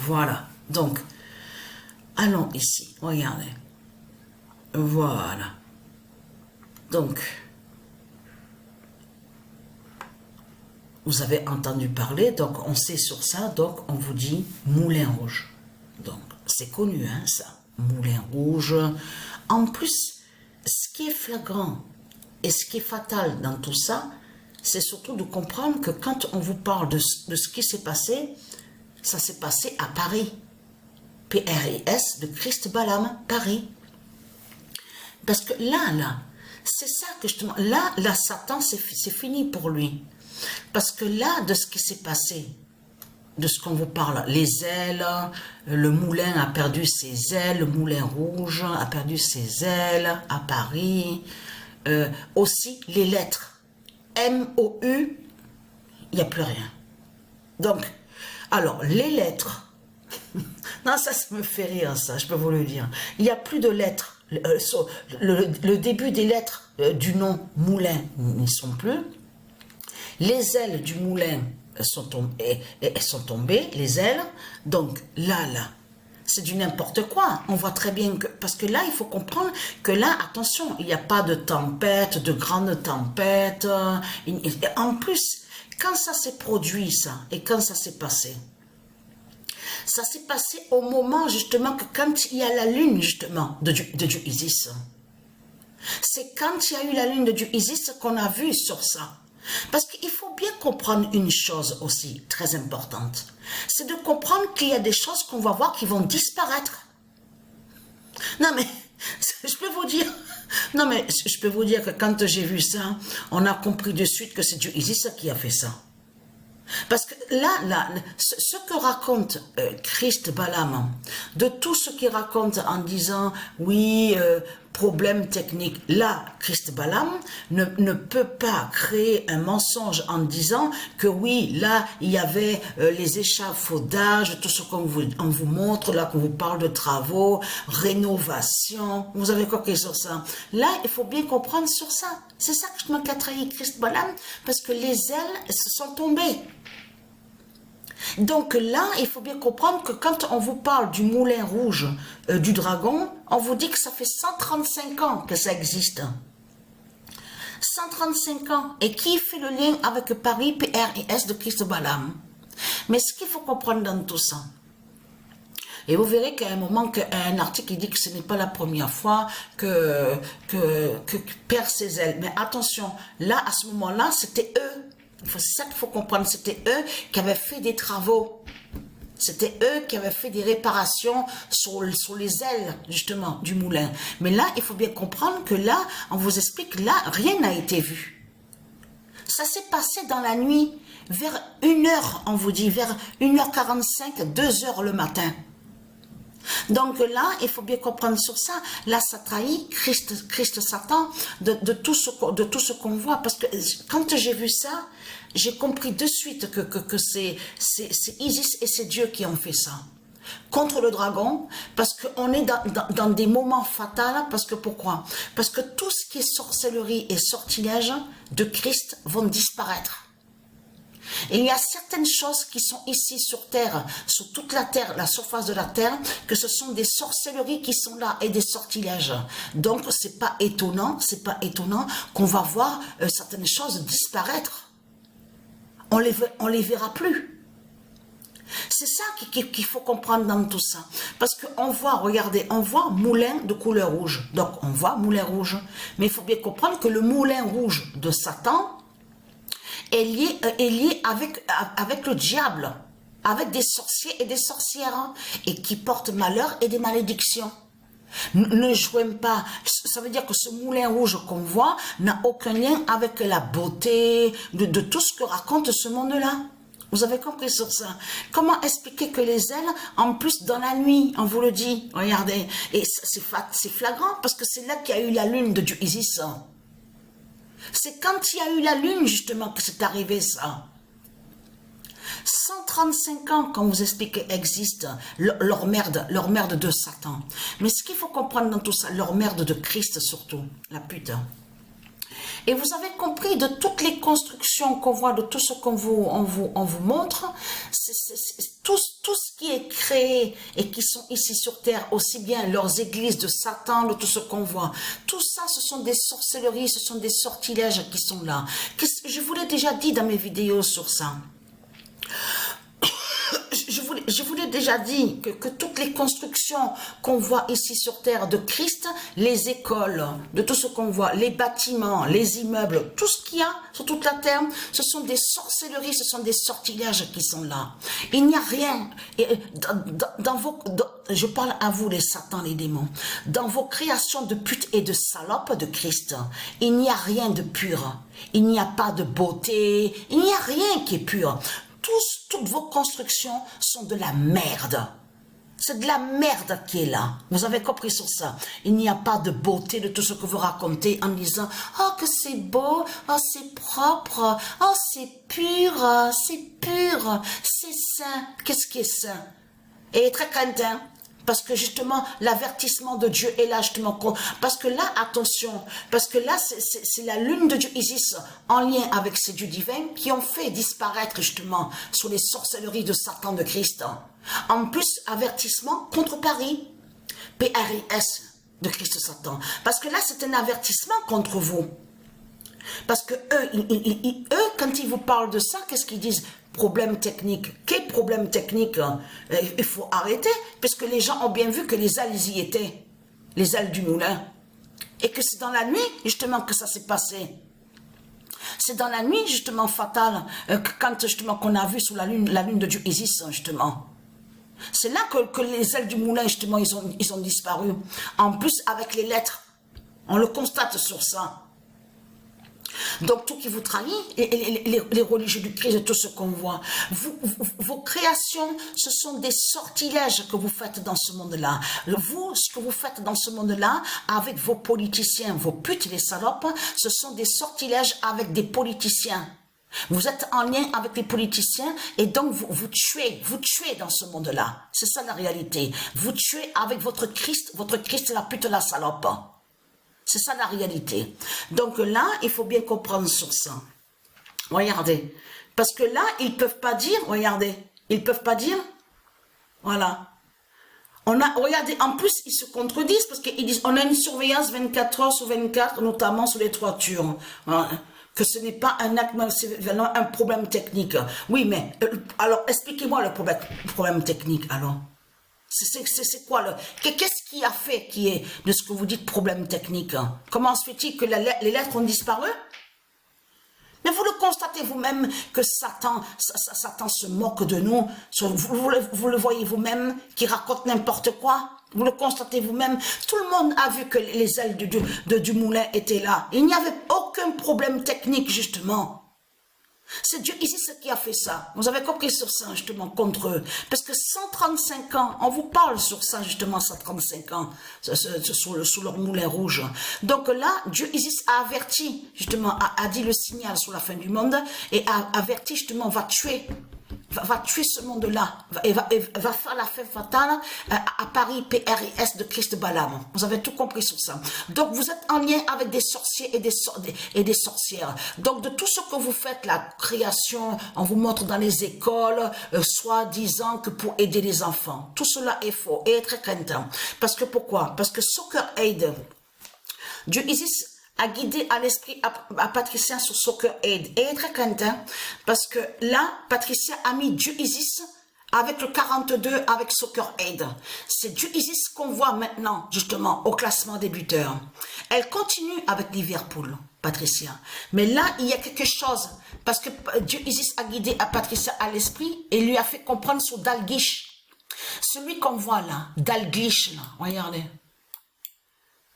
Voilà. Donc, allons ici. Regardez. Voilà. Donc, vous avez entendu parler, donc on sait sur ça, donc on vous dit Moulin Rouge. Donc, c'est connu, hein, ça. Moulin Rouge. En plus, ce qui est flagrant et ce qui est fatal dans tout ça, c'est surtout de comprendre que quand on vous parle de ce qui s'est passé, ça s'est passé à Paris. P-R-I-S, de Christ Balaam, Paris. Parce que là, c'est ça que justement, là, Satan, c'est fini pour lui. Parce que là, de ce qui s'est passé, de ce qu'on vous parle, les ailes, le moulin a perdu ses ailes, le moulin rouge a perdu ses ailes à Paris, aussi les lettres, M-O-U, il n'y a plus rien. Donc, alors, les lettres, non, ça me fait rire, ça, je peux vous le dire. Il n'y a plus de lettres. Le début des lettres du nom moulin n'y sont plus. Les ailes du moulin sont tombées, les ailes. Donc là, c'est du n'importe quoi. On voit très bien que... Parce que là, il faut comprendre que là, attention, il n'y a pas de tempête, de grande tempête. En plus, quand ça s'est produit, ça, et quand ça s'est passé, ça s'est passé au moment, justement, que quand il y a la lune, justement, de Dieu Isis. C'est quand il y a eu la lune de Dieu Isis qu'on a vu sur ça. Parce qu'il faut bien comprendre une chose aussi, très importante. C'est de comprendre qu'il y a des choses qu'on va voir qui vont disparaître. Non mais, je peux vous dire... Non mais, je peux vous dire que quand j'ai vu ça, on a compris de suite que c'est Dieu Isis qui a fait ça. Parce que là, ce que raconte Christ Balaam, de tout ce qu'il raconte en disant, oui, problème technique, là, Christ Balaam ne peut pas créer un mensonge en disant que oui, là, il y avait les échafaudages, tout ce qu'on vous montre, là, qu'on vous parle de travaux, rénovation, vous avez quoi sur ça. Là, il faut bien comprendre sur ça. C'est ça que je me qu'a trahi Christ Balaam, parce que les ailes se sont tombées. Donc là, il faut bien comprendre que quand on vous parle du moulin rouge du dragon, on vous dit que ça fait 135 ans que ça existe. 135 ans. Et qui fait le lien avec Paris, P-R-I-S de Christ Balaam. Mais ce qu'il faut comprendre dans tout ça, et vous verrez qu'à un moment, un article il dit que ce n'est pas la première fois que perd ses ailes. Mais attention, là, à ce moment-là, c'était eux. C'est ça qu'il faut comprendre, c'était eux qui avaient fait des travaux. C'était eux qui avaient fait des réparations sur les ailes, justement, du moulin. Mais là, il faut bien comprendre que là, on vous explique, là, rien n'a été vu. Ça s'est passé dans la nuit, vers 1h, on vous dit, vers 1h45, 2h le matin. Donc là, il faut bien comprendre sur ça. Là, ça trahit Christ Satan de tout ce qu'on voit. Parce que quand j'ai vu ça, j'ai compris de suite que c'est Isis et c'est Dieu qui ont fait ça. Contre le dragon, parce qu'on est dans des moments fatals. Parce que pourquoi? Parce que tout ce qui est sorcellerie et sortilège de Christ vont disparaître. Et il y a certaines choses qui sont ici sur terre, sur toute la terre, la surface de la terre, que ce sont des sorcelleries qui sont là et des sortilèges. Donc c'est pas étonnant qu'on va voir certaines choses disparaître. On les verra plus. C'est ça qu'il faut comprendre dans tout ça. Parce qu'on voit, regardez, on voit moulin de couleur rouge. Donc on voit moulin rouge. Mais il faut bien comprendre que le moulin rouge de Satan est lié avec le diable, avec des sorciers et des sorcières, et qui portent malheur et des malédictions. Ne jouez pas, ça veut dire que ce moulin rouge qu'on voit n'a aucun lien avec la beauté de tout ce que raconte ce monde-là. Vous avez compris sur ça? Comment expliquer que les ailes, en plus dans la nuit, on vous le dit, regardez, et c'est flagrant parce que c'est là qu'il y a eu la lune de Dieu Isis. C'est quand il y a eu la lune, justement, que c'est arrivé, ça. 135 ans, comme vous expliquez, existe leur merde de Satan. Mais ce qu'il faut comprendre dans tout ça, leur merde de Christ surtout, la pute. Et vous avez compris de toutes les constructions qu'on voit, de tout ce qu'on on vous montre, tout ce qui est créé et qui sont ici sur terre, aussi bien leurs églises de Satan, de tout ce qu'on voit, tout ça, ce sont des sorcelleries, ce sont des sortilèges qui sont là. Je vous l'ai déjà dit dans mes vidéos sur ça. Je vous l'ai déjà dit que toutes les constructions qu'on voit ici sur terre de Christ, les écoles, de tout ce qu'on voit, les bâtiments, les immeubles, tout ce qu'il y a sur toute la terre, ce sont des sorcelleries, ce sont des sortilèges qui sont là. Il n'y a rien, je parle à vous les satans, les démons, dans vos créations de putes et de salopes de Christ, il n'y a rien de pur, il n'y a pas de beauté, il n'y a rien qui est pur. Toutes vos constructions sont de la merde. C'est de la merde qui est là. Vous avez compris sur ça. Il n'y a pas de beauté de tout ce que vous racontez en disant « Oh, que c'est beau, oh, c'est propre, oh, c'est pur, c'est sain. » Qu'est-ce qui est sain? Et très craintin. Parce que justement, l'avertissement de Dieu est là justement. Parce que là, attention, parce que là, c'est la lune de Dieu Isis en lien avec ces dieux divins qui ont fait disparaître justement sous les sorcelleries de Satan de Christ. En plus, avertissement contre Paris, P-R-I-S de Christ Satan. Parce que là, c'est un avertissement contre vous. Parce que eux, quand ils vous parlent de ça, qu'est-ce qu'ils disent? Problème technique. Quel problème technique? Il faut arrêter, puisque les gens ont bien vu que les ailes y étaient, les ailes du moulin. Et que c'est dans la nuit, justement, que ça s'est passé. C'est dans la nuit, justement, fatale, quand, justement, qu'on a vu sous la lune de Dieu Isis, justement. C'est là que les ailes du moulin, justement, ils ont disparu. En plus, avec les lettres, on le constate sur ça. Donc, tout qui vous trahit, les religieux du Christ, tout ce qu'on voit, vos créations, ce sont des sortilèges que vous faites dans ce monde-là. Vous, ce que vous faites dans ce monde-là, avec vos politiciens, vos putes, les salopes, ce sont des sortilèges avec des politiciens. Vous êtes en lien avec les politiciens et donc vous tuez dans ce monde-là. C'est ça la réalité. Vous tuez avec votre Christ c'est la pute, la salope. C'est ça la réalité. Donc là, il faut bien comprendre sur ça. Regardez. Parce que là, ils peuvent pas dire, regardez, ils peuvent pas dire, voilà. Regardez, en plus, ils se contredisent parce qu'ils disent, on a une surveillance 24 heures sur 24, notamment sur les toitures. Voilà. Que ce n'est pas un acte, c'est vraiment un problème technique. Oui, mais, alors, expliquez-moi le problème technique, alors. C'est quoi qu'est-ce qui a fait qui est de ce que vous dites problème technique? Comment se fait-il que les lettres ont disparu? Mais vous le constatez vous-même que Satan se moque de nous. Vous le voyez vous-même qui raconte n'importe quoi. Vous le constatez vous-même. Tout le monde a vu que les ailes du moulin étaient là. Il n'y avait aucun problème technique justement. C'est Dieu ici qui a fait ça. Vous avez compris sur ça justement contre eux. Parce que 135 ans, on vous parle sur ça justement 135 ans, sous leur moulin rouge. Donc là, Dieu Isis a averti justement, a dit le signal sur la fin du monde et a averti justement, va tuer ce monde-là et va faire la fin fatale à Paris, PRIS de Christ Balaam. Vous avez tout compris sur ça. Donc vous êtes en lien avec des sorciers et des sorcières. Donc de tout ce que vous faites, la création, on vous montre dans les écoles, soi-disant que pour aider les enfants. Tout cela est faux et est très craintant. Parce que pourquoi? Parce que Soccer Aid, Dieu Isis a guidé à l'esprit à Patricia sur Soccer Aid. Et très craintant, parce que là, Patricia a mis Dieu Isis avec le 42, avec Soccer Aid. C'est Dieu Isis qu'on voit maintenant, justement, au classement des buteurs. Elle continue avec Liverpool, Patricia. Mais là, il y a quelque chose, parce que Dieu Isis a guidé à Patricia à l'esprit et lui a fait comprendre sur Dalglish. Celui qu'on voit là, Dalglish, là, regardez.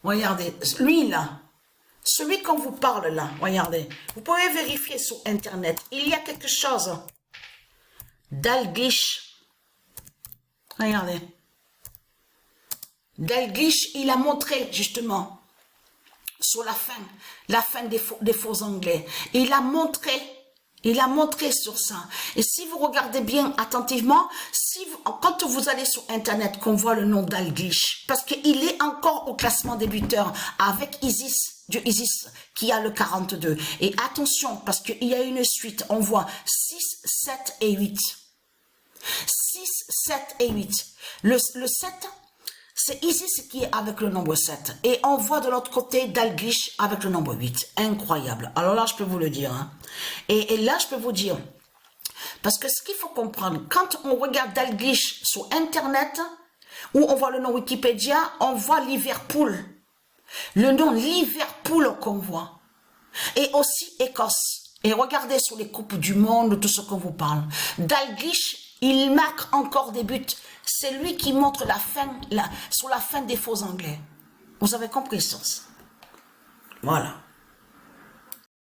Regardez, lui là. Celui qu'on vous parle là, regardez, vous pouvez vérifier sur internet, il y a quelque chose. Dalglish, regardez. Dalglish, il a montré justement, sur la fin des faux anglais, il a montré sur ça. Et si vous regardez bien attentivement, quand vous allez sur internet, qu'on voit le nom Dalglish, parce qu'il est encore au classement des buteurs avec Isis, du Isis qui a le 42. Et attention, parce qu'il y a une suite, on voit 6, 7 et 8. 6, 7 et 8. Le 7, c'est Isis qui est avec le nombre 7. Et on voit de l'autre côté Dalglish avec le nombre 8. Incroyable. Alors là, je peux vous le dire. Hein. Et là, je peux vous dire, parce que ce qu'il faut comprendre, quand on regarde Dalglish sur Internet, où on voit le nom Wikipédia, on voit Liverpool. Le nom Liverpool qu'on voit. Et aussi Écosse. Et regardez sur les coupes du monde, tout ce qu'on vous parle. Dalglish, il marque encore des buts. C'est lui qui montre la fin, sur la fin des faux anglais. Vous avez compris ça? Voilà.